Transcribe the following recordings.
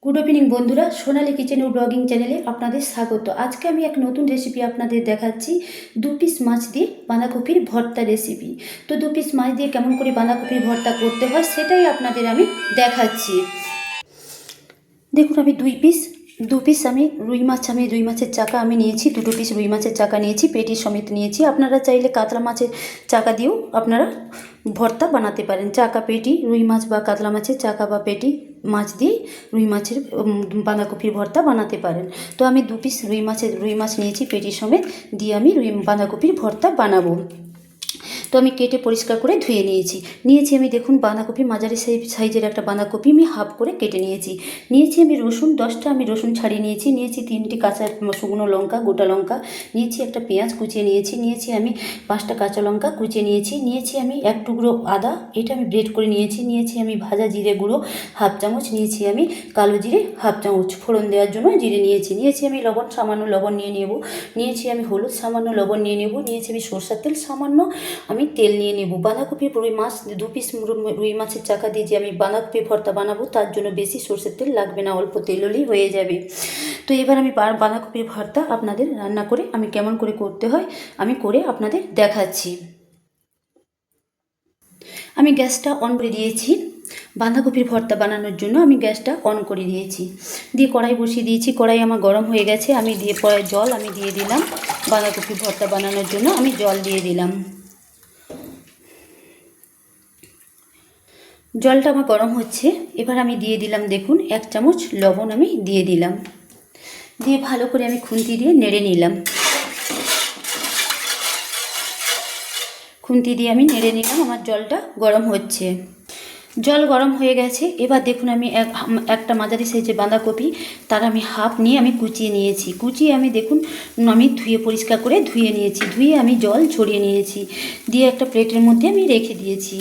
Good evening বন্ধুরা, সোনালী kitchen ও blogging চ্যানেলে আপনাদের স্বাগত। আজকে আমি এক নতুন রেসিপি আপনাদের দেখাচ্ছি, 2 পিস মাছ দিয়ে বাঁধাকপির ভর্তা রেসিপি। তো 2 পিস মাছ দিয়ে কেমন করে বাঁধাকপির ভর্তা করতে হয় সেটাই আপনাদের আমি দেখাচ্ছি। দেখুন, আমি দু পিস রুই মাছের চাকা আমি নিয়েছি। দুটো পিস রুই মাছের চাকা নিয়েছি, পেটি সমেত নিয়েছি। আপনারা চাইলে কাতলা মাছের চাকা দিয়েও আপনারা ভর্তা বানাতে পারেন। চাকা পেটি রুই মাছ বা কাতলা মাছের চাকা বা পেটি মাছ দিয়ে রুই মাছের বাঁধাকপির ভর্তা বানাতে পারেন। তো আমি 2 পিস রুই মাছ নিয়েছি পেটি সমেত, দিয়ে আমি বাঁধাকপির ভর্তা বানাবো। তো আমি কেটে পরিষ্কার করে ধুয়ে নিয়েছি আমি। দেখুন, বাঁধাকপি মাঝারি সাইজের একটা বাঁধাকপি আমি হাফ করে কেটে নিয়েছি আমি রসুন 10টা আমি রসুন ছাড়িয়ে নিয়েছি 3টি কাঁচা শুকনো লঙ্কা, গোটা লঙ্কা নিয়েছি, একটা পেঁয়াজ কুচিয়ে নিয়েছি আমি 5টা কাঁচা লঙ্কা কুচিয়ে নিয়েছি আমি 1 টুকরো আদা, এটা আমি ব্রেড করে নিয়েছি আমি ভাজা জিরে গুঁড়ো হাফ চামচ নিয়েছি আমি, কালো জিরে হাফ চামচ, ফোড়ন দেওয়ার জন্য জিরে নিয়েছি আমি লবণ, সামান্য লবণ নিয়েছি আমি হলুদ, সামান্য লবণ নিয়েছি আমি সরষের তেল, সামান্য আমি তেল নিয়ে নেব। বাঁধাকপির রুই মাছ 2 পিস রুই মাছের চাকা দিয়ে যে আমি বাঁধাকপি ভর্তা বানাবো তার জন্য বেশি সরষের তেল লাগবে না, অল্প তেল হলেই হয়ে যাবে। তো এবার আমি বাঁধাকপির ভর্তা আপনাদের রান্না করে আমি কেমন করে করতে হয় আমি করে আপনাদের দেখাচ্ছি। আমি গ্যাসটা অন করে দিয়েছি। বাঁধাকপির ভর্তা বানানোর জন্য আমি গ্যাসটা অন করে দিয়েছি, দিয়ে কড়াই বসিয়ে দিয়েছি। কড়াই আমার গরম হয়ে গেছে, আমি দিয়ে পরে জল আমি দিয়ে দিলাম। বাঁধাকপির ভর্তা বানানোর জন্য আমি জল দিয়ে দিলাম। জলটা আমার গরম হচ্ছে, এবার আমি দিয়ে দিলাম, দেখুন 1 চামচ লবণ আমি দিয়ে দিলাম, দিয়ে ভালো করে আমি খুন্তি দিয়ে নেড়ে নিলাম। আমার জলটা গরম হচ্ছে, জল গরম হয়ে গেছে। এবার দেখুন, আমি একটা মাঝারি সাইজের বাঁধাকপি তার আমি হাফ নিয়ে আমি কুচিয়ে আমি দেখুন আমি পরিষ্কার করে ধুয়ে আমি জল ঝরিয়ে নিয়েছি, দিয়ে একটা প্লেটের মধ্যে আমি রেখে দিয়েছি।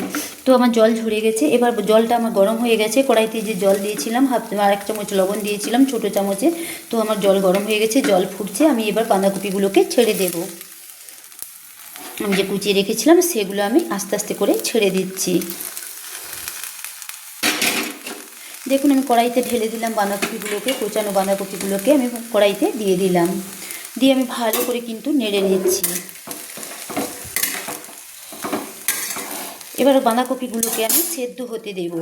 তো আমার জল ঝরে গেছে। এবার জলটা আমার গরম হয়ে গেছে, কড়াইতে যে জল দিয়েছিলাম আর 1 চামচ লবণ দিয়েছিলাম ছোটো চামচে। তো আমার জল গরম হয়ে গেছে, জল ফুটছে, আমি এবার বাঁধাকপিগুলোকে ছেড়ে দেব। আমি যে কুচিয়ে রেখেছিলাম সেগুলো আমি আস্তে আস্তে করে ছেড়ে দিচ্ছি। দেখুন, আমি কড়াইতে ঢেলে দিলাম বাঁধাকপিগুলোকে, কোচানো বাঁধাকপিগুলোকে আমি কড়াইতে দিয়ে দিলাম, দিয়ে আমি ভালো করে কিন্তু নেড়ে নিচ্ছি। এবার বাঁধাকপিগুলোকে আমি সেদ্ধ হতে দেব,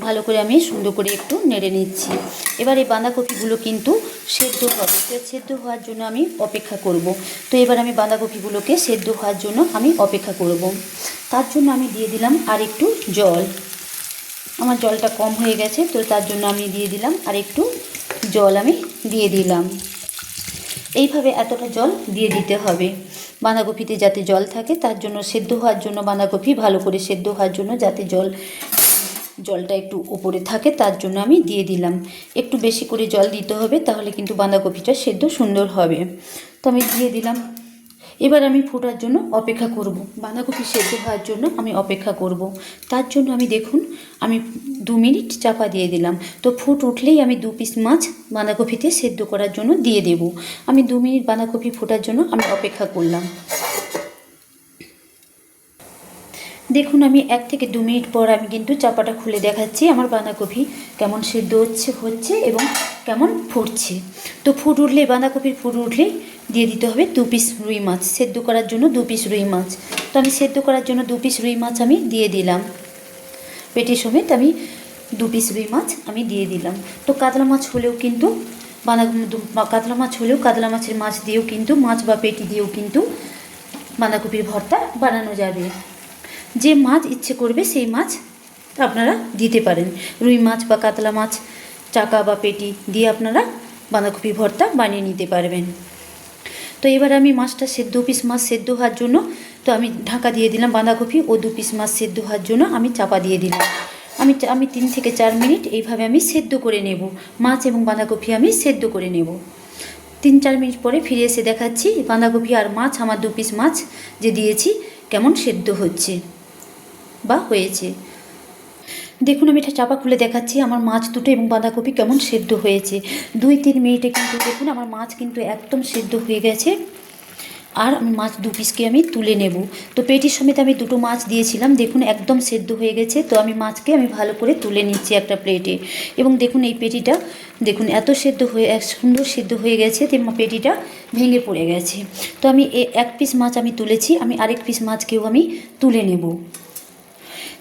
ভালো করে আমি সুন্দর করে একটু নেড়ে নিচ্ছি। এবার এই বাঁধাকপিগুলো কিন্তু সেদ্ধ হবে, সেদ্ধ হওয়ার জন্য আমি অপেক্ষা করব। তো এবার আমি বাঁধাকপিগুলোকে সেদ্ধ হওয়ার জন্য আমি অপেক্ষা করব। তার জন্য আমি দিয়ে দিলাম আর একটু জল। আমার জলটা কম হয়ে গেছে, তো তার জন্য আমি দিয়ে দিলাম আর একটু জল আমি দিয়ে দিলাম। এইভাবে এতটা জল দিয়ে দিতে হবে বাঁধাকপিতে, যাতে জল থাকে, তার জন্য সেদ্ধ হওয়ার জন্য বাঁধাকপি ভালো করে সেদ্ধ হওয়ার জন্য যাতে জলটা একটু উপরে থাকে তার জন্য আমি দিয়ে দিলাম। একটু বেশি করে জল দিতে হবে, তাহলে কিন্তু বাঁধাকপিটা সেদ্ধ সুন্দর হবে। তো আমি দিয়ে দিলাম। এবার আমি ফোটার জন্য অপেক্ষা করব, বাঁধাকপি সেদ্ধ হওয়ার জন্য আমি অপেক্ষা করব। তার জন্য আমি দেখুন আমি 2 মিনিট চাপা দিয়ে দিলাম। তো ফুট উঠলেই আমি 2 পিস মাছ বাঁধাকপিতে সেদ্ধ করার জন্য দিয়ে দেব। আমি 2 মিনিট বাঁধাকপি ফোটার জন্য আমি অপেক্ষা করলাম। দেখুন, আমি 1 থেকে 2 মিনিট পর আমি কিন্তু চাপাটা খুলে দেখাচ্ছি আমার বাঁধাকপি কেমন সেদ্ধ হচ্ছে এবং কেমন ফুটছে। তো বাঁধাকপির ফুট উঠলেই দিয়ে দিতে হবে 2 পিস রুই মাছ, সেদ্ধ করার জন্য 2 পিস রুই মাছ। তো আমি সেদ্ধ করার জন্য 2 পিস রুই মাছ আমি দিয়ে দিলাম, পেটি সমেত আমি 2 পিস রুই মাছ আমি দিয়ে দিলাম। তো কাতলা মাছ হলেও কিন্তু কাতলা মাছের মাছ দিয়েও কিন্তু মাছ বা পেটি দিয়েও কিন্তু বাঁধাকপির ভর্তা বানানো যাবে। যে মাছ ইচ্ছে করবে সেই মাছ আপনারা দিতে পারেন। রুই মাছ বা কাতলা মাছ চাকা বা পেটি দিয়ে আপনারা বাঁধাকপি ভর্তা বানিয়ে নিতে পারবেন। তো এবার আমি 2 পিস মাছ সেদ্ধ হওয়ার জন্য তো আমি ঢাকা দিয়ে দিলাম, বাঁধাকপি ও 2 পিস মাছ সেদ্ধ হওয়ার জন্য আমি চাপা দিয়ে দিলাম। আমি 3 থেকে 4 মিনিট এইভাবে আমি সেদ্ধ করে নেব, মাছ এবং বাঁধাকপি আমি সেদ্ধ করে নেব। 3-4 মিনিট পরে ফিরে এসে দেখাচ্ছি বাঁধাকপি আর মাছ, আমার 2 পিস মাছ যে দিয়েছি কেমন সেদ্ধ হচ্ছে বা হয়েছে। দেখুন, আমি এটা চাপা খুলে দেখাচ্ছি আমার মাছ দুটো এবং বাঁধাকপি কেমন সেদ্ধ হয়েছে। 2-3 মিনিটে কিন্তু দেখুন আমার মাছ কিন্তু একদম সেদ্ধ হয়ে গেছে। আর আমি মাছ 2 পিসকে আমি তুলে নেব। তো পেটির সমেত আমি দুটো মাছ দিয়েছিলাম, দেখুন একদম সেদ্ধ হয়ে গেছে। তো আমি মাছকে আমি ভালো করে তুলে নিচ্ছি একটা প্লেটে। এবং দেখুন এই পেটিটা দেখুন এত সেদ্ধ হয়ে সুন্দর সেদ্ধ হয়ে গেছে, তো পেটিটা ভেঙে পড়ে গেছে। তো আমি এক পিস মাছ আমি তুলেছি, আমি আরেক পিস মাছকেও আমি তুলে নেব।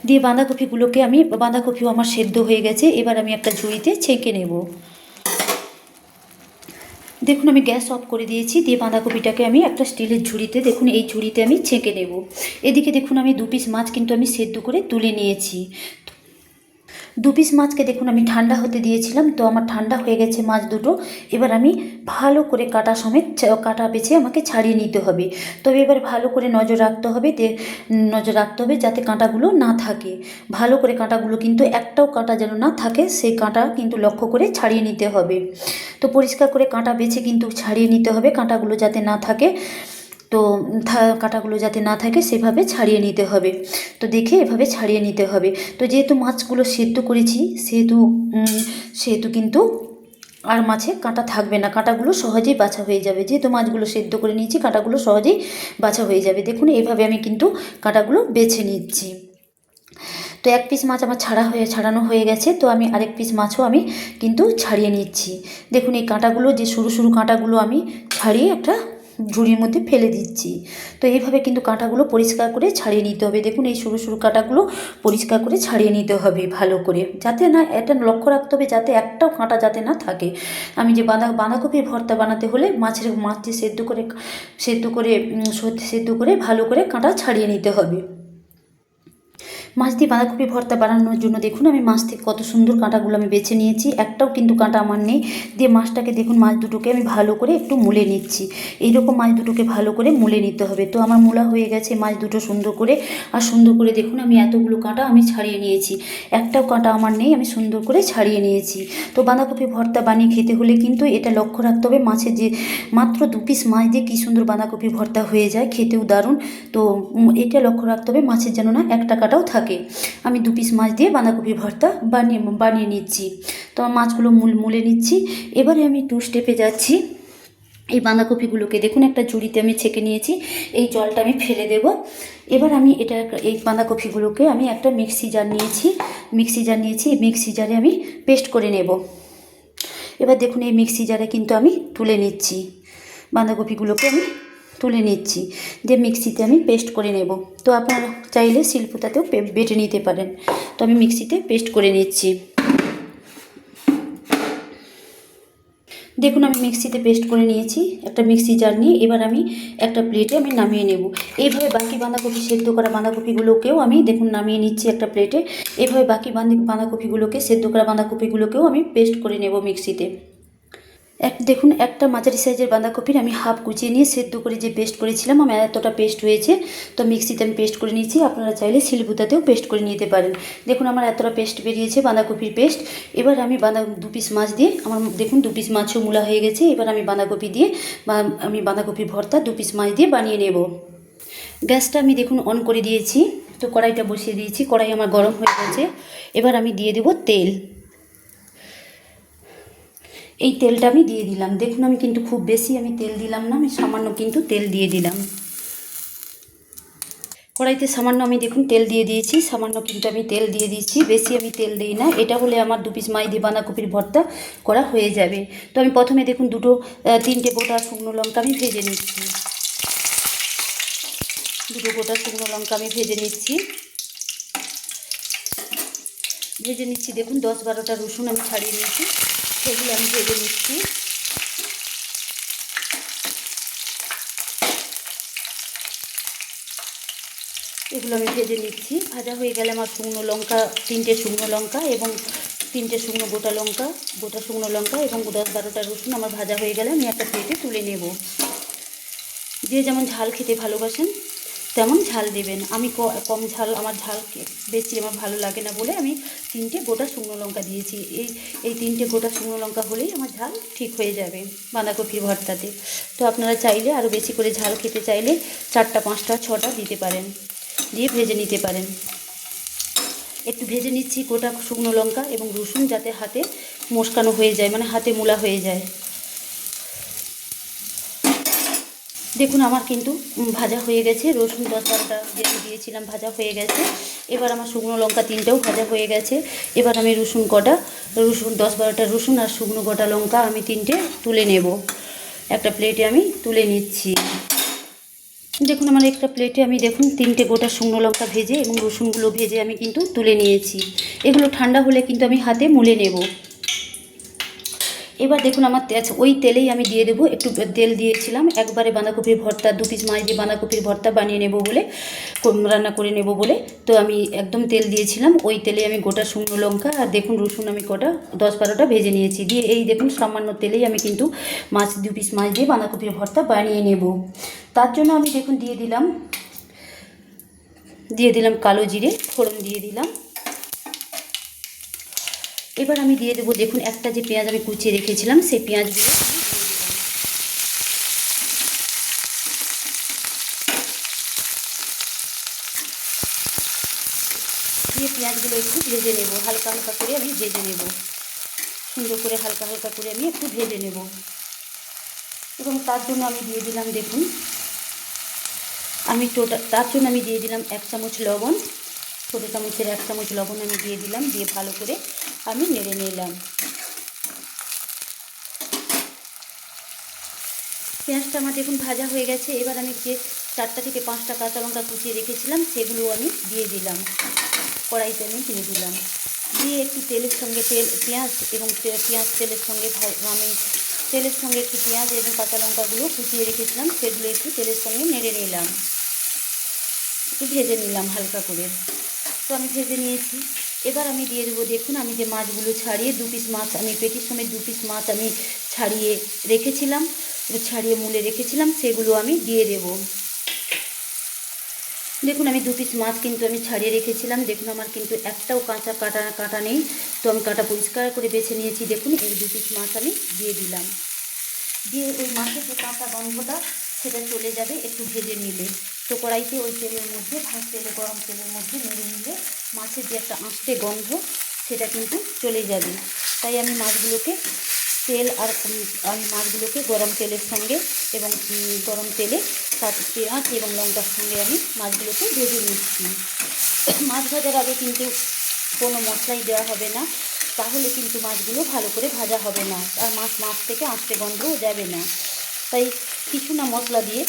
দিয়ে বাঁধাকপিও আমার সেদ্ধ হয়ে গেছে। এবার আমি একটা ঝুড়িতে ছেঁকে নেব। দেখুন আমি গ্যাস অফ করে দিয়েছি। দিয়ে বাঁধাকপিটাকে আমি একটা স্টিলের ঝুড়িতে, দেখুন এই ঝুড়িতে আমি ছেঁকে নেব। এদিকে দেখুন আমি 2 পিস মাছ কিন্তু আমি সেদ্ধ করে তুলে নিয়েছি। 2 পিস মাছকে দেখুন আমি ঠান্ডা হতে দিয়েছিলাম, তো আমার ঠান্ডা হয়ে গেছে মাছ দুটো। এবার আমি ভালো করে কাটা সমেত কাটা বেছে আমাকে ছাড়িয়ে নিতে হবে। তবে এবার ভালো করে নজর রাখতে হবে যাতে কাঁটাগুলো না থাকে। ভালো করে কাঁটাগুলো কিন্তু একটাও কাঁটা যেন না থাকে, সেই কাঁটা কিন্তু লক্ষ্য করে ছাড়িয়ে নিতে হবে। তো পরিষ্কার করে কাঁটা বেছে কিন্তু ছাড়িয়ে নিতে হবে, কাঁটাগুলো যাতে না থাকে। তো কাঁটাগুলো যাতে না থাকে সেভাবে ছাড়িয়ে নিতে হবে। তো দেখে এভাবে ছাড়িয়ে নিতে হবে। তো যেহেতু মাছগুলো সেদ্ধ করেছি সেহেতু কিন্তু আর মাছে কাঁটা থাকবে না, কাঁটাগুলো সহজেই বাছা হয়ে যাবে। যেহেতু মাছগুলো সেদ্ধ করে নিয়েছি, কাঁটাগুলো সহজেই বাছা হয়ে যাবে। দেখুন এইভাবে আমি কিন্তু কাঁটাগুলো বেছে নিচ্ছি। তো এক পিস মাছ আমার ছাড়ানো হয়ে গেছে। তো আমি আরেক পিস মাছও আমি কিন্তু ছাড়িয়ে নিচ্ছি। দেখুন এই কাঁটাগুলো, যে সরু সরু কাঁটাগুলো আমি ছাড়িয়ে একটা ঝুড়ির মধ্যে ফেলে দিচ্ছি। তো এইভাবে কিন্তু কাঁটাগুলো পরিষ্কার করে ছাড়িয়ে নিতে হবে। দেখুন এই সরু সরু কাঁটাগুলো পরিষ্কার করে ছাড়িয়ে নিতে হবে ভালো করে, যাতে না, এটা লক্ষ্য রাখতে হবে যাতে একটাও কাঁটা যাতে না থাকে। আমি যে বাঁধাকপির ভর্তা বানাতে হলে মাছ যে সেদ্ধ করে ভালো করে কাঁটা ছাড়িয়ে নিতে হবে। মাছ দিয়ে বাঁধাকপি ভর্তা বানানোর জন্য দেখুন আমি মাছ থেকে কত সুন্দর কাঁটাগুলো আমি বেছে নিয়েছি, একটাও কিন্তু কাঁটা আমার নেই। দিয়ে মাছটাকে দেখুন, মাছ দুটোকে আমি ভালো করে একটু মুলে নিচ্ছি। এইরকম মাছ দুটোকে ভালো করে মুলে নিতে হবে। তো আমার মোলা হয়ে গেছে মাছ দুটো সুন্দর করে। আর সুন্দর করে দেখুন আমি এতগুলো কাঁটা আমি ছাড়িয়ে নিয়েছি, একটাও কাঁটা আমার নেই, আমি সুন্দর করে ছাড়িয়ে নিয়েছি। তো বাঁধাকপি ভর্তা বানিয়ে খেতে হলে কিন্তু এটা লক্ষ্য রাখতে হবে, মাছের যে মাত্র 2 পিস মাছ দিয়ে কী সুন্দর বাঁধাকপি ভর্তা হয়ে যায়, খেতেও দারুণ। তো এটা লক্ষ্য রাখতে হবে মাছের যেন না একটা কাঁটাও থাকে। আমি 2 পিস মাছ দিয়ে বাঁধাকপি ভর্তা বানিয়ে নিচ্ছি। তো আমার মাছগুলো মুলে নিচ্ছি। এবারে আমি 2 স্টেপে যাচ্ছি। এই বাঁধাকপিগুলোকে দেখুন একটা ঝুড়িতে আমি ছেঁকে নিয়েছি, এই জলটা আমি ফেলে দেব। এবার আমি এই বাঁধাকপিগুলোকে আমি একটা মিক্সি জার নিয়েছি, এই মিক্সি জারে আমি পেস্ট করে নেব। এবার দেখুন এই মিক্সি জারে কিন্তু আমি তুলে নিচ্ছি, বাঁধাকপিগুলোকে আমি তুলে নিচ্ছি, দিয়ে মিক্সিতে আমি পেস্ট করে নেব। তো আপনারা চাইলে শিলপাটাতেও বেটে নিতে পারেন। তো আমি মিক্সিতে পেস্ট করে নিচ্ছি। দেখুন আমি মিক্সিতে পেস্ট করে নিয়েছি একটা মিক্সি জার নিয়ে। এবার আমি একটা প্লেটে আমি নামিয়ে নেব। এইভাবে বাকি সেদ্ধ করা বাঁধাকপিগুলোকেও আমি দেখুন নামিয়ে নিচ্ছি একটা প্লেটে। এভাবে বাকি সেদ্ধ করা বাঁধাকপিগুলোকেও আমি পেস্ট করে নেব মিক্সিতে। দেখুন একটা মাঝারি সাইজের বাঁধাকপির আমি হাফ কুচিয়ে নিয়ে সেদ্ধ করে যে পেস্ট করেছিলাম, আমার এতটা পেস্ট হয়েছে। তো মিক্সিতে আমি পেস্ট করে নিয়েছি, আপনারা চাইলে শিলপুতাতেও পেস্ট করে নিতে পারেন। দেখুন আমার এতটা পেস্ট বেরিয়েছে, বাঁধাকপির পেস্ট। এবার আমি 2 পিস মাছ দিয়ে, আমার দেখুন 2 পিস মাছও মূলা হয়ে গেছে। এবার আমি বাঁধাকপি ভর্তা 2 পিস মাছ দিয়ে বানিয়ে নেব। গ্যাসটা আমি দেখুন অন করে দিয়েছি। তো কড়াইটা বসিয়ে দিয়েছি, কড়াই আমার গরম হয়ে গেছে। এবার আমি দিয়ে দেব তেল। এই তেলটা আমি দিয়ে দিলাম। দেখুন আমি কিন্তু খুব বেশি আমি তেল দিলাম না, আমি সামান্য কিন্তু তেল দিয়ে দিলাম। কড়াইতে সামান্য আমি দেখুন তেল দিয়ে দিয়েছি, সামান্য কিন্তু আমি তেল দিয়ে দিচ্ছি, বেশি আমি তেল দিই না। এটা হলে আমার 2 পিস মাছ দিয়ে বাঁধাকপির ভর্তা করা হয়ে যাবে। তো আমি প্রথমে দেখুন 3টে গোটা শুকনো লঙ্কা আমি ভেজে নিচ্ছি। 2 গোটা শুকনো লঙ্কা আমি ভেজে নিচ্ছি। দেখুন 10-12টা রসুন আমি ছাড়িয়ে নিয়েছি, সেগুলো আমি ভেজে নিচ্ছি। এগুলো আমি ভেজে নিচ্ছি। ভাজা হয়ে গেলে আমার 3টে শুকনো লঙ্কা এবং 3টে গোটা শুকনো লঙ্কা এবং 10-12টা রসুন আমার ভাজা হয়ে গেলে আমি একটা প্লেটে তুলে নেব। যে যেমন ঝাল খেতে ভালোবাসেন তেমন ঝাল দেবেন। আমি কম ঝাল, আমার ঝাল বেশি আমার ভালো লাগে না বলে আমি 3টে গোটা শুকনো লঙ্কা দিয়েছি। এই 3টে গোটা শুকনো লঙ্কা হলেই আমার ঝাল ঠিক হয়ে যাবে বাঁধাকপির ভর্তাতে। তো আপনারা চাইলে আরও বেশি করে ঝাল খেতে চাইলে 4টা 5টা 6টা দিতে পারেন, দিয়ে ভেজে নিতে পারেন। একটু ভেজে নিচ্ছি গোটা শুকনো লঙ্কা এবং রসুন, যাতে হাতে মশকানো হয়ে যায়, মানে হাতে মোলা হয়ে যায়। দেখুন আমার কিন্তু ভাজা হয়ে গেছে, রসুন 10-12টা যে দিয়েছিলাম ভাজা হয়ে গেছে। এবার আমার শুকনো লঙ্কা 3টাও ভাজা হয়ে গেছে। এবার আমি রসুন 10-12টা রসুন আর শুকনো গোটা লঙ্কা আমি 3টে তুলে নেব। একটা প্লেটে আমি তুলে নিচ্ছি। দেখুন আমার একটা প্লেটে আমি দেখুন 3টে গোটা শুকনো লঙ্কা ভেজে এবং রসুনগুলো ভেজে আমি কিন্তু তুলে নিয়েছি। এগুলো ঠান্ডা হলে কিন্তু আমি হাতে মুলে নেব। এবার দেখুন আমার ওই তেলেই আমি দিয়ে দেবো, একটু তেল দিয়েছিলাম একবারে বাঁধাকপির ভর্তা 2 পিস মাছ দিয়ে বাঁধাকপির ভর্তা বানিয়ে নেব বলে, রান্না করে নেব বলে। তো আমি একদম তেল দিয়েছিলাম, ওই তেলে আমি গোটা শুকনো লঙ্কা আর দেখুন রসুন আমি কটা 10-12টা ভেজে নিয়েছি। দিয়ে এই দেখুন সামান্য তেলেই আমি কিন্তু 2 পিস মাছ দিয়ে বাঁধাকপির ভর্তা বানিয়ে নেব। তার জন্য আমি দেখুন দিয়ে দিলাম কালো জিরে ফোড়ন দিয়ে দিলাম। এবার আমি দিয়ে দেবো দেখুন একটা যে পেঁয়াজ আমি কুচিয়ে রেখেছিলাম সেই পেঁয়াজগুলো দিয়ে পেঁয়াজগুলো একটু ভেজে নেব, হালকা হালকা করে আমি ভেজে নেব, সুন্দর করে হালকা হালকা করে আমি একটু ভেজে নেব। এবং তার জন্য আমি দিয়ে দিলাম দেখুন তার জন্য আমি দিয়ে দিলাম 1 চামচ লবণ, ছোটো চামচের 1 চামচ লবণ আমি দিয়ে দিলাম। দিয়ে ভালো করে আমি নেড়ে নিলাম। পেঁয়াজটা আমার দেখুন ভাজা হয়ে গেছে। এবার আমি যে 4টা থেকে 5টা কাঁচা লঙ্কা কুচিয়ে রেখেছিলাম সেগুলো আমি দিয়ে দিলাম, কড়াইতে আমি দিয়ে দিলাম। দিয়ে একটু তেলের সঙ্গে পেঁয়াজ এবং পেঁয়াজ তেলের সঙ্গে আমি তেলের সঙ্গে একটু পেঁয়াজ এবং কাঁচা লঙ্কাগুলো কুচিয়ে রেখেছিলাম সেগুলো একটু তেলের সঙ্গে নেড়ে নিলাম, একটু ভেজে নিলাম হালকা করে। তো আমি ভেজে নিয়েছি। এবার আমি দিয়ে দেবো দেখুন আমি যে মাছগুলো ছাড়িয়ে 2 পিস মাছ আমি পেটির সময় 2 পিস মাছ আমি ছাড়িয়ে রেখেছিলাম, ছাড়িয়ে মুলে রেখেছিলাম সেগুলো আমি দিয়ে দেব। দেখুন আমি 2 পিস মাছ কিন্তু আমি ছাড়িয়ে রেখেছিলাম। দেখুন আমার কিন্তু একটাও কাটা নেই। তো আমি কাটা পরিষ্কার করে বেছে নিয়েছি। দেখুন এই 2 পিস মাছ আমি দিয়ে দিলাম। দিয়ে ওই মাছের যে কাঁচা গন্ধটা সেটা চলে যাবে একটু ভেজে নিলে। তো কড়াইতে ওই তেলের মধ্যে গরম তেলের মধ্যে নেড়ে নিলে মাছের যে একটা আঁশটে গন্ধ সেটা কিন্তু চলে যাবে। তাই আমি মাছগুলোকে গরম তেলের সঙ্গে এবং গরম তেলে পেঁয়াজ এবং লঙ্কার সঙ্গে আমি মাছগুলোকে ভেজে নিচ্ছি। মাছ ভাজার আগে কিন্তু কোনো মশলাই দেওয়া হবে না, তাহলে কিন্তু মাছগুলো ভালো করে ভাজা হবে না আর মাছ থেকে আঁশটে গন্ধও যাবে না। তাই কিছু না মশলা দিয়ে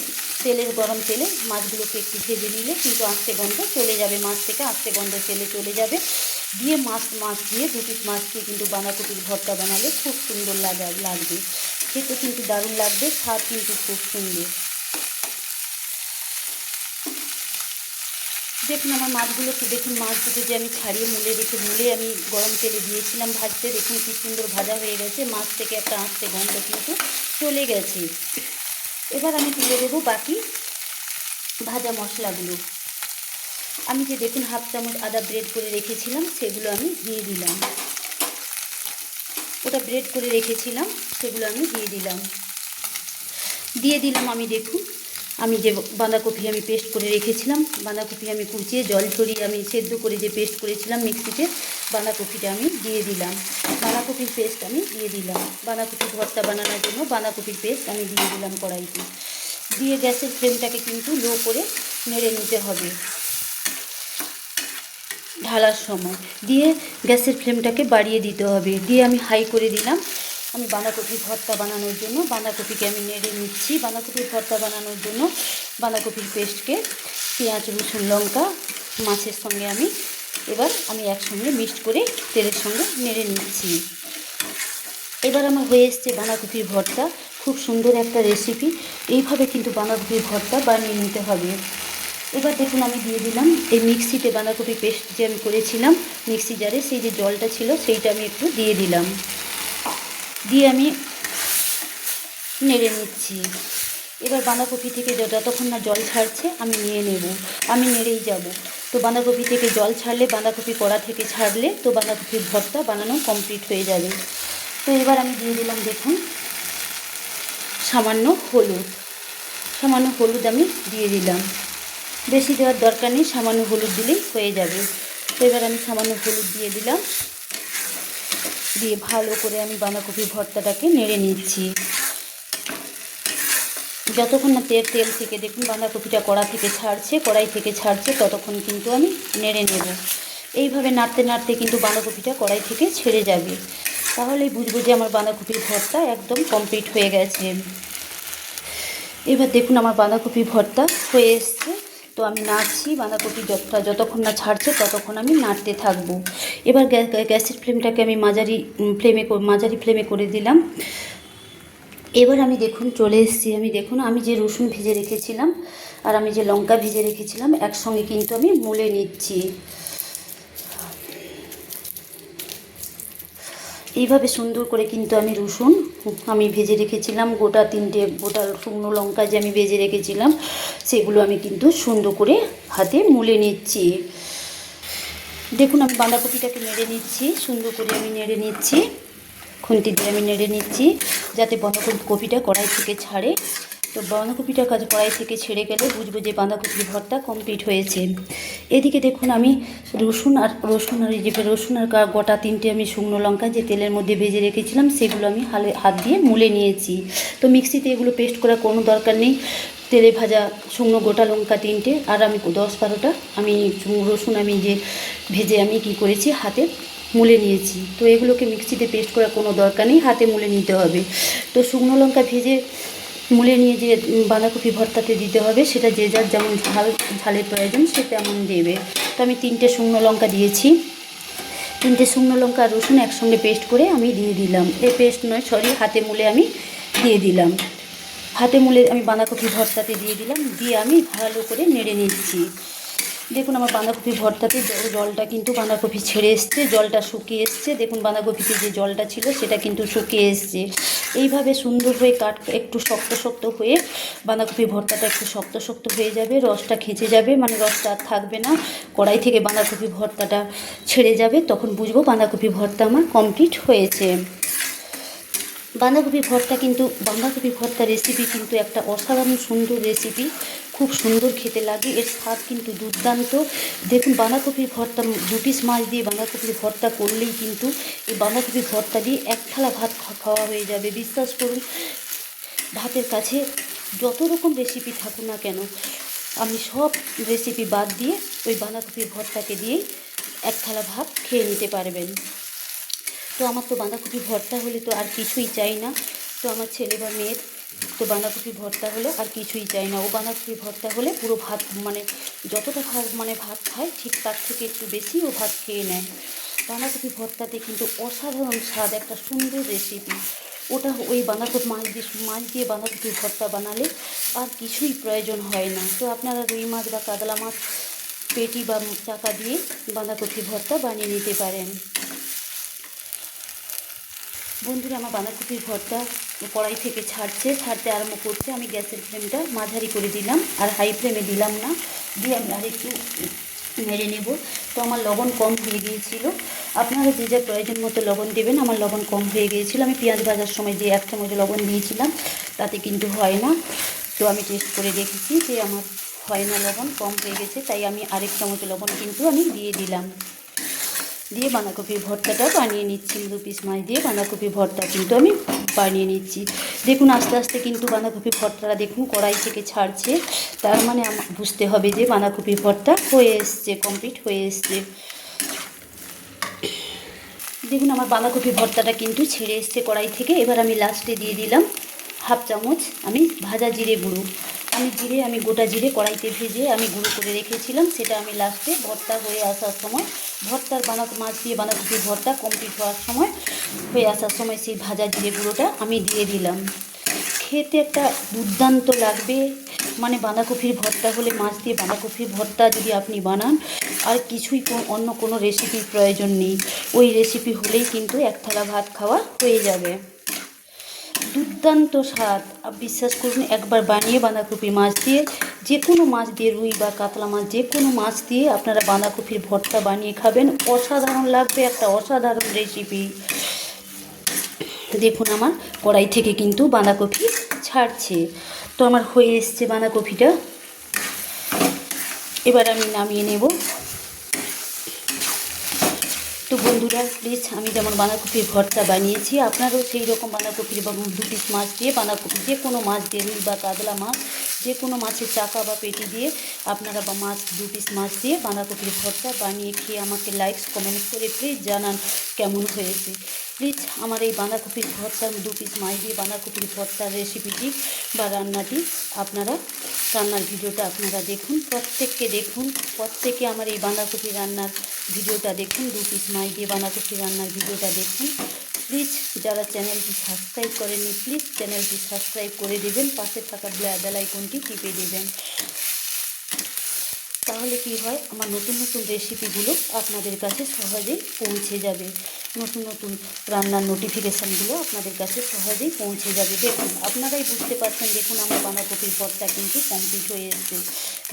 গরম তেলে মাছগুলোকে একটু ভেজে নিলে কিন্তু আঁশটে গন্ধ চলে যাবে, মাছ থেকে আঁশটে গন্ধ তেলে চলে যাবে। দিয়ে মাছ দিয়ে 2 পিস মাছ দিয়ে কিন্তু বাঁধাকপির ভর্তা বানালে খুব সুন্দর লাগবে, খেতে কিন্তু দারুণ লাগবে, স্বাদ কিন্তু খুব সুন্দর। দেখুন আমার মাছগুলোকে দেখুন মাছ দুটো যে আমি ছাড়িয়ে মুলে আমি গরম তেলে দিয়েছিলাম ভাজতে, দেখুন কি সুন্দর ভাজা হয়ে গেছে, মাছ থেকে একটা আঁশটে গন্ধ কিন্তু চলে গেছে। এবার আমি তুলে দেবো বাকি ভাজা মশলাগুলো। আমি যে দেখুন 1/2 চামচ আদা ব্রেড করে রেখেছিলাম সেগুলো আমি দিয়ে দিলাম, ওটা ব্রেড করে রেখেছিলাম সেগুলো আমি দিয়ে দিলাম। আমি দেখুন আমি যে বাঁধাকপি আমি পেস্ট করে রেখেছিলাম, বাঁধাকপি আমি কুচিয়ে জল ছড়িয়ে আমি সেদ্ধ করে যে পেস্ট করেছিলাম মিক্সিতে, বাঁধাকপিটা আমি দিয়ে দিলাম, বাঁধাকপির পেস্ট আমি দিয়ে দিলাম। বাঁধাকপির ভর্তা বানানোর জন্য বাঁধাকপির পেস্ট আমি দিয়ে দিলাম কড়াইতে। দিয়ে গ্যাসের ফ্লেমটাকে কিন্তু লো করে নেড়ে নিতে হবে ঢালার সময়, দিয়ে গ্যাসের ফ্লেমটাকে বাড়িয়ে দিতে হবে। দিয়ে আমি হাই করে দিলাম। আমি বাঁধাকপির ভর্তা বানানোর জন্য বাঁধাকপিকে আমি নেড়ে নিচ্ছি। বাঁধাকপির ভর্তা বানানোর জন্য বাঁধাকপির পেস্টকে পেঁয়াজ রসুন লঙ্কা মাছের সঙ্গে আমি একসঙ্গে মিক্সড করে তেলের সঙ্গে নেড়ে নিচ্ছি। এবার আমার হয়ে এসছে বাঁধাকপির ভর্তা, খুব সুন্দর একটা রেসিপি। এইভাবে কিন্তু বাঁধাকপির ভর্তা বানিয়ে নিতে হবে। এবার দেখুন আমি দিয়ে দিলাম এই মিক্সিতে বাঁধাকপি পেস্ট যে আমি করেছিলাম মিক্সি জারে, সেই যে জলটা ছিল সেইটা আমি একটু দিয়ে দিলাম। দিয়ে আমি নেড়ে নিচ্ছি। এবার বাঁধাকপি থেকে যতক্ষণ না জল ছাড়ছে আমি নিয়ে নেব, আমি নেড়েই যাব। তো বাঁধাকপি থেকে জল ছাড়লে, বাঁধাকপি কড়া থেকে ছাড়লে তো বাঁধাকপির ভর্তা বানানো কমপ্লিট হয়ে যাবে। তো এবার আমি দিয়ে দিলাম দেখুন সামান্য হলুদ আমি দিয়ে দিলাম, বেশি দেওয়ার দরকার নেই, সামান্য হলুদ দিলেই হয়ে যাবে। তো এবার আমি সামান্য হলুদ দিয়ে দিলাম। দিয়ে ভালো করে আমি বাঁধাকপির ভর্তাটাকে নেড়ে নিচ্ছি। যতক্ষণ না তেল থেকে দেখুন বাঁধাকপিটা কড়া থেকে ছাড়ছে, কড়াই থেকে ছাড়ছে, ততক্ষণ কিন্তু আমি নেড়ে নেব। এইভাবে নাড়তে নাড়তে কিন্তু বাঁধাকপিটা কড়াই থেকে ছেড়ে যাবে, তাহলেই বুঝবো যে আমার বাঁধাকপির ভর্তা একদম কমপ্লিট হয়ে গেছে। এবার দেখুন আমার বাঁধাকপি ভর্তা হয়ে এসছে। তো আমি নাড়ছি, বাঁধাকপি যতক্ষণ না ছাড়ছে ততক্ষণ আমি নাড়তে থাকবো। এবার গ্যাসের ফ্লেমটাকে আমি মাঝারি ফ্লেমে করে দিলাম। এবার আমি দেখুন চলে এসেছি, আমি যে রসুন ভেজে রেখেছিলাম আর আমি যে লঙ্কা ভেজে রেখেছিলাম একসঙ্গে কিন্তু আমি মুলে নিচ্ছি। এইভাবে সুন্দর করে কিন্তু আমি রসুন ভেজে রেখেছিলাম, গোটা শুকনো লঙ্কা যে আমি ভেজে রেখেছিলাম সেগুলো আমি কিন্তু সুন্দর করে হাতে মুলে নিচ্ছি। দেখুন আমি বাঁধাকপিটাকে নেড়ে নিচ্ছি, সুন্দর করে আমি নেড়ে নিচ্ছি, খুন্তি দিয়ে আমি নেড়ে নিচ্ছি যাতে বাঁধাকপিটা কড়াই থেকে ছাড়ে। তো বাঁধাকপিটা কড়াই থেকে ছেড়ে গেলে বুঝবো যে বাঁধাকপির ভর্তা কমপ্লিট হয়েছে। এদিকে দেখুন আমি রসুন আর গোটা 3টে আমি শুকনো লঙ্কা যে তেলের মধ্যে ভেজে রেখেছিলাম সেগুলো আমি হাত দিয়ে মুলে নিয়েছি। তো মিক্সিতে এগুলো পেস্ট করার কোনো দরকার নেই। তেলে ভাজা শুকনো গোটা লঙ্কা 3টে আর আমি 10-12টা রসুন ভেজে কী করেছি হাতে মুলে নিয়েছি। তো এগুলোকে মিক্সিতে পেস্ট করার কোনো দরকার নেই, হাতে মুলে নিতে হবে। তো শুকনো লঙ্কা ভেজে মুলে নিয়ে যে বাঁধাকপি ভর্তাতে দিতে হবে সেটা যে যার যেমন ঝালের প্রয়োজন সে তেমন দেবে। তো আমি 3টে শুকনো লঙ্কা দিয়েছি, 3টে শুকনো লঙ্কা আর রসুন একসঙ্গে পেস্ট করে আমি দিয়ে দিলাম। হাতে মুলে আমি দিয়ে দিলাম। হাতে মুলে আমি বাঁধাকপি ভর্তাতে দিয়ে দিলাম, দিয়ে আমি ভালো করে নেড়ে নিচ্ছি। দেখুন আমার বাঁধাকপি ভর্তাতে জলটা কিন্তু বাঁধাকপি ছেড়ে এসছে, জলটা শুকিয়ে এসছে। দেখুন বাঁধাকপিতে যে জলটা ছিল সেটা কিন্তু শুকিয়ে এসছে। এইভাবে সুন্দর হয়ে একটু শক্ত হয়ে বাঁধাকপি ভর্তাটা একটু শক্ত হয়ে যাবে, রসটা খেঁচে যাবে, মানে রসটা আর থাকবে না, কড়াই থেকে বাঁধাকপি ভর্তাটা ছেড়ে যাবে, তখন বুঝবো বাঁধাকপি ভর্তা আমার কমপ্লিট হয়েছে। বাঁধাকপি ভর্তা রেসিপি কিন্তু একটা অসাধারণ সুন্দর রেসিপি, খুব সুন্দর খেতে লাগে, এর স্বাদ কিন্তু দুর্দান্ত। দেখুন বাঁধাকপির ভর্তা 2 পিস মাছ দিয়ে বাঁধাকপির ভর্তা করলেই কিন্তু এই বাঁধাকপি ভর্তা দিয়ে 1 থালা ভাত খাওয়া হয়ে যাবে। বিশ্বাস করুন, ভাতের কাছে যত রকম রেসিপি থাকুক না কেন আপনি সব রেসিপি বাদ দিয়ে ওই বাঁধাকপির ভর্তাকে দিয়েই 1 থালা ভাত খেয়ে নিতে পারবেন। তো আমার তো বাঁধাকপি ভর্তা হলে তো আর কিছুই চাই না। তো আমার ছেলে বা মেয়ের তো বাঁধাকপি ভর্তা হলে আর কিছুই চাই না। ও বাঁধাকপি ভর্তা হলে পুরো ভাত যতটা ভাত খায় ঠিক তার থেকে একটু বেশি ও ভাত খেয়ে নেয়। বাঁধাকপি ভর্তাতে কিন্তু অসাধারণ স্বাদ, একটা সুন্দর রেসিপি। ওই মাছ দিয়ে বাঁধাকপি ভর্তা বানালে আর কিছুই প্রয়োজন হয় না। তো আপনারা রুই মাছ বা কাতলা মাছ পেটি বা চাকা দিয়ে বাঁধাকপি ভর্তা বানিয়ে নিতে পারেন। বন্ধুরা আমার বাঁধাকপির ভর্তা কড়াই থেকে ছাড়তে আরম্ভ করছে। আমি গ্যাসের ফ্লেমটা মাঝারি করে দিলাম, আর হাই ফ্লেমে দিলাম না, দিয়ে আমি আরেকটু নেড়ে নেব। তো আমার লবণ কম হয়ে গিয়েছিল, আপনারা যে যা প্রয়োজন মতো লবণ দেবেন। আমার লবণ কম হয়ে গিয়েছিল, আমি পেঁয়াজ ভাজার সময় যে 1 চামচ লবণ দিয়েছিলাম তাতে কিন্তু হয় না। তো আমি টেস্ট করে দেখেছি যে আমার হয় না, লবণ কম হয়ে গেছে, তাই আমি 1 চামচ লবণ কিন্তু আমি দিয়ে দিলাম। দিয়ে বাঁধাকপির ভর্তাটা বানিয়ে নিচ্ছি। 2 পিস মাছ দিয়ে বাঁধাকপি ভর্তা কিন্তু আমি বানিয়ে নিচ্ছি। দেখুন আস্তে আস্তে কিন্তু বাঁধাকপি ভর্তাটা দেখুন কড়াই থেকে ছাড়ছে, তার মানে বুঝতে হবে যে বাঁধাকপি ভর্তা হয়ে এসছে, কমপ্লিট হয়ে এসছে। দেখুন আমার বাঁধাকপি ভর্তাটা কিন্তু ছেড়ে এসছে কড়াই থেকে। এবার আমি লাস্টে দিয়ে দিলাম 1/2 চামচ আমি ভাজা জিরে গুঁড়ো। আমি গোটা জিরে কড়াইতে ভেজে আমি গুঁড়ো করে রেখেছিলাম, সেটা আমি লাস্টে ভর্তা হয়ে আসার সময়, মাছ দিয়ে বাঁধাকপির ভর্তা কমপ্লিট হয়ে আসার সময় সেই ভাজা জিরে গুঁড়োটা আমি দিয়ে দিলাম। খেতে একটা দুর্দান্ত লাগবে, মানে বাঁধাকপির ভর্তা হলে মাছ দিয়ে বাঁধাকপির ভর্তা যদি আপনি বানান আর কিছুই অন্য কোনো রেসিপির প্রয়োজন নেই, ওই রেসিপি হলেই কিন্তু 1 থালা ভাত খাওয়া হয়ে যাবে। দুর্দান্ত স্বাদ, বিশ্বাস করুন একবার বানিয়ে বাঁধাকপি মাছ দিয়ে, যে কোনো মাছ দিয়ে, রুই বা কাতলা মাছ, যে কোনো মাছ দিয়ে আপনারা বাঁধাকপির ভর্তা বানিয়ে খাবেন, অসাধারণ লাগবে, একটা অসাধারণ রেসিপি। দেখুন আমার কড়াই থেকে কিন্তু বাঁধাকপি ছাড়ছে। তো আমার হয়ে এসছে বাঁধাকপিটা, এবার আমি নামিয়ে নেব। তো বন্ধুরা প্লিজ আমি যেমন বাঁধাকপির ভর্তা বানিয়েছি আপনারাও সেই রকম বাঁধাকপির বা 2 পিস মাছ দিয়ে বাঁধাকপি যে কোনো মাছ দিয়ে রুই বা কাতলা মাছ যে কোনো মাছের চাকা বা পেটি দিয়ে আপনারা বা 2 পিস মাছ দিয়ে বাঁধাকপির ভর্তা বানিয়ে খেয়ে আমাকে লাইকস কমেন্ট করে প্লিজ জানান কেমন হয়েছে। প্লিজ আমার এই বাঁধাকপির ভর্তা 2 পিস মাছ দিয়ে বাঁধাকপির ভর্তার রেসিপিটি বা রান্নাটি আপনারা রান্নার ভিডিওটা আপনারা দেখুন, প্রত্যেকে আমার এই বাঁধাকপি রান্নার ভিডিওটা দেখুন, 2 পিস মাছ দিয়ে বাঁধাকপি রান্নার ভিডিওটা দেখুন। প্লিজ যারা চ্যানেলটি সাবস্ক্রাইব করেননি প্লিজ চ্যানেলটি সাবস্ক্রাইব করে দেবেন, পাশে থাকা বেল আইকনটি টিপে দেবেন। তাহলে কি হয়, আমার নতুন নতুন রেসিপিগুলো আপনাদের কাছে সহজেই পৌঁছে যাবে, নতুন নতুন রান্নার নোটিফিকেশানগুলো আপনাদের কাছে সহজেই পৌঁছে যাবে। দেখুন আপনারাই বুঝতে পারছেন, দেখুন আমার বাঁধাকপির ভর্তা কিন্তু কমপ্লিট হয়ে এসেছে।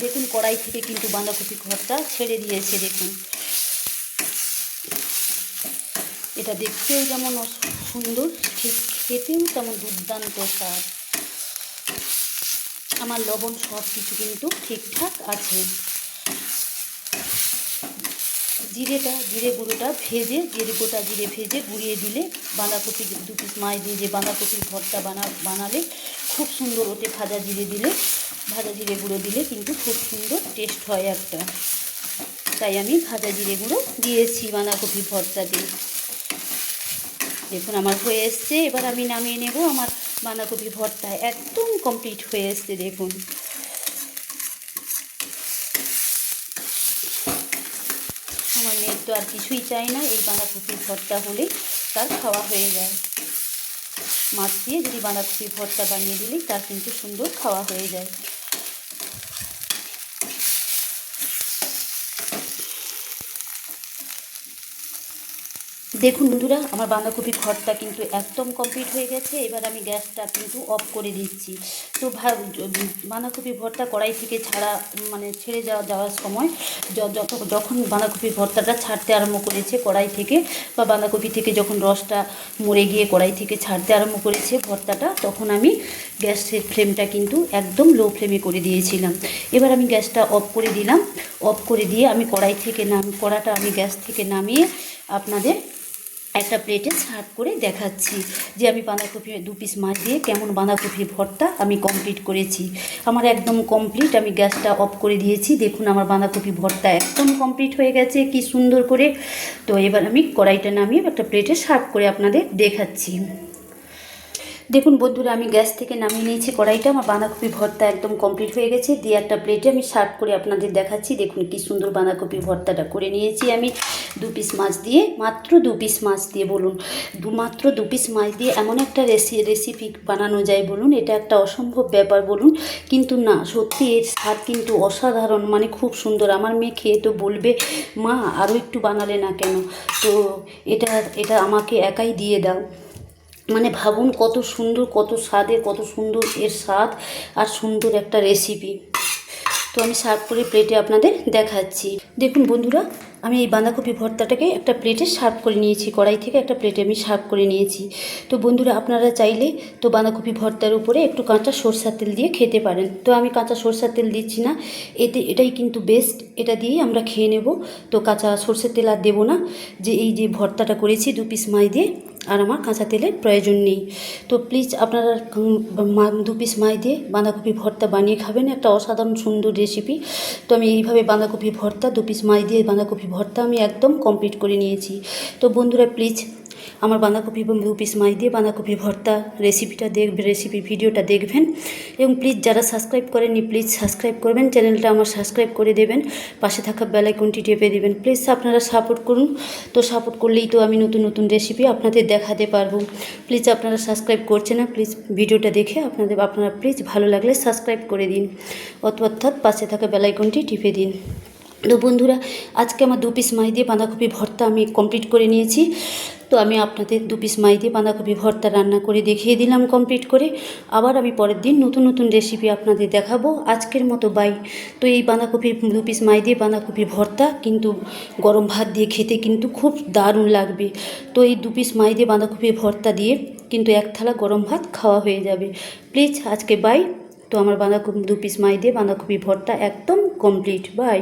দেখুন কড়াই থেকে কিন্তু বাঁধাকপি ভর্তা ছেড়ে দিয়েছে। দেখুন এটা দেখতেও যেমন সুন্দর, ঠিক খেতেও তেমন দুর্দান্ত স্বাদ। আমার লবণ সব কিছু কিন্তু ঠিকঠাক আছে। জিরে গুঁড়োটা ভেজে গোটা জিরে ভেজে গুঁড়িয়ে দিলে বাঁধাকপি 2 পিস মাছ দিয়ে যে বাঁধাকপির ভর্তা বানালে খুব সুন্দর ওতে ভাজা জিরে গুঁড়ো দিলে কিন্তু খুব সুন্দর টেস্ট হয় একটা, তাই আমি ভাজা জিরে গুঁড়ো দিয়েছি বাঁধাকপি ভর্তা দিয়ে। দেখুন আমার হয়ে এসছে, এবার আমি নামিয়ে নেব। আমার বাঁধাকপি ভর্তা একদম কমপ্লিট হয়ে এসছে। দেখুন আমার মেয়ের তো আর কিছুই চাই না, এই বাঁধাকপির ভর্তা হলেই তার খাওয়া হয়ে যায়। মাছ দিয়ে যদি বাঁধাকপির ভর্তা বানিয়ে দিলেই তার কিন্তু সুন্দর খাওয়া হয়ে যায়। দেখুন বন্ধুরা আমার বাঁধাকপির ভর্তা কিন্তু একদম কমপ্লিট হয়ে গেছে। এবার আমি গ্যাসটা কিন্তু অফ করে দিচ্ছি। তো বাঁধাকপির ভর্তা কড়াই থেকে ছেড়ে যাওয়ার সময় যখন বাঁধাকপির ভর্তাটা ছাড়তে আরম্ভ করেছে কড়াই থেকে, বা বাঁধাকপি থেকে যখন রসটা মরে গিয়ে কড়াই থেকে ছাড়তে আরম্ভ করেছে ভর্তাটা, তখন আমি গ্যাসের ফ্লেমটা কিন্তু একদম লো ফ্লেমে করে দিয়েছিলাম। এবার আমি গ্যাসটা অফ করে দিলাম। অফ করে দিয়ে আমি কড়াটা আমি গ্যাস থেকে নামিয়ে আপনাদের একটা প্লেটে সার্ভ করে দেখাচ্ছি যে আমি বাঁধাকপি 2 পিস মাছ দিয়ে কেমন বাঁধাকপির ভর্তা আমি কমপ্লিট করেছি। আমার একদম কমপ্লিট, আমি গ্যাসটা অফ করে দিয়েছি। দেখুন আমার বাঁধাকপি ভর্তা একদম কমপ্লিট হয়ে গেছে কি সুন্দর করে। তো এবার আমি কড়াইটা নামিয়ে একটা প্লেটে সার্ভ করে আপনাদের দেখাচ্ছি। দেখুন বন্ধুরা আমি গ্যাস থেকে নামিয়ে নিয়েছি কড়াইটা, আমার বাঁধাকপি ভর্তা একদম কমপ্লিট হয়ে গেছে। দিয়ে একটা প্লেটে আমি সার্ভ করে আপনাদের দেখাচ্ছি। দেখুন কি সুন্দর বাঁধাকপি ভর্তাটা করে নিয়েছি আমি 2 পিস মাছ দিয়ে, মাত্র 2 পিস মাছ দিয়ে। বলুন মাত্র 2 পিস মাছ দিয়ে এমন একটা রেসিপি বানানো যায়, বলুন এটা একটা অসম্ভব ব্যাপার বলুন। কিন্তু না, সত্যি এর স্বাদ কিন্তু অসাধারণ, খুব সুন্দর। আমার মেয়ে খেয়ে তো বলবে মা আরও একটু বানালে না কেন। তো এটা আমাকে একাই দিয়ে দাও। ভাবুন কত সুন্দর, কত স্বাদে, কত সুন্দর এর স্বাদ আর সুন্দর একটা রেসিপি। তো আমি সার্ভ করে প্লেটে আপনাদের দেখাচ্ছি। দেখুন বন্ধুরা আমি এই বাঁধাকপি ভর্তাটাকে একটা প্লেটে সার্ভ করে নিয়েছি, কড়াই থেকে একটা প্লেটে আমি সার্ভ করে নিয়েছি। তো বন্ধুরা আপনারা চাইলে তো বাঁধাকপি ভর্তার উপরে একটু কাঁচা সরষের তেল দিয়ে খেতে পারেন। তো আমি কাঁচা সরষের তেল দিচ্ছি না, এটাই কিন্তু বেস্ট, এটা দিয়েই আমরা খেয়ে নেব। তো কাঁচা সরষের তেল আর দেবো না, এই যে ভর্তাটা করেছি 2 পিস মাছ দিয়ে, আর আমার কাঁচা তেলের প্রয়োজন নেই। তো প্লিজ আপনারা 2 পিস মাছ দিয়ে বাঁধাকপি ভর্তা বানিয়ে খাবেন, একটা অসাধারণ সুন্দর রেসিপি। তো আমি এইভাবে বাঁধাকপি ভর্তা 2 পিস মাছ দিয়ে বাঁধাকপি ভর্তা আমি একদম কমপ্লিট করে নিয়েছি। তো বন্ধুরা প্লিজ আমার বাঁধাকপি 2 পিস মাছ দিয়ে বাঁধাকপি ভর্তা রেসিপির ভিডিওটা দেখবেন। এবং প্লিজ যারা সাবস্ক্রাইব করেননি প্লিজ সাবস্ক্রাইব করবেন, চ্যানেলটা আমার সাবস্ক্রাইব করে দেবেন, পাশে থাকা বেল আইকনটি টেপে দেবেন। প্লিজ আপনারা সাপোর্ট করুন। তো সাপোর্ট করলেই তো আমি নতুন নতুন রেসিপি আপনাদের দেখাতে পারবো। প্লিজ আপনারা সাবস্ক্রাইব করছেন না, প্লিজ ভিডিওটা দেখে আপনারা প্লিজ ভালো লাগলে সাবস্ক্রাইব করে দিন, অর্থাৎ পাশে থাকা বেল আইকনটি টিপে দিন। তো বন্ধুরা আজকে আমার 2 পিস মাছ দিয়ে বাঁধাকপি ভর্তা আমি কমপ্লিট করে নিয়েছি। তো আমি আপনাদের 2 পিস মাছ দিয়ে বাঁধাকপি ভর্তা রান্না করে দেখিয়ে দিলাম কমপ্লিট করে। আবার আমি পরের দিন নতুন নতুন রেসিপি আপনাদের দেখাবো। আজকের মতো বাই। তো এই 2 পিস মাছ দিয়ে বাঁধাকপি ভর্তা কিন্তু গরম ভাত দিয়ে খেতে কিন্তু খুব দারুণ লাগবে। তো এই 2 পিস মাছ দিয়ে বাঁধাকপি ভর্তা দিয়ে কিন্তু 1 থালা গরম ভাত খাওয়া হয়ে যাবে। প্লিজ আজকে বাই। তো আমার 2 পিস মাছ দিয়ে বাঁধাকপি ভর্তা একদম কমপ্লিট। বাই।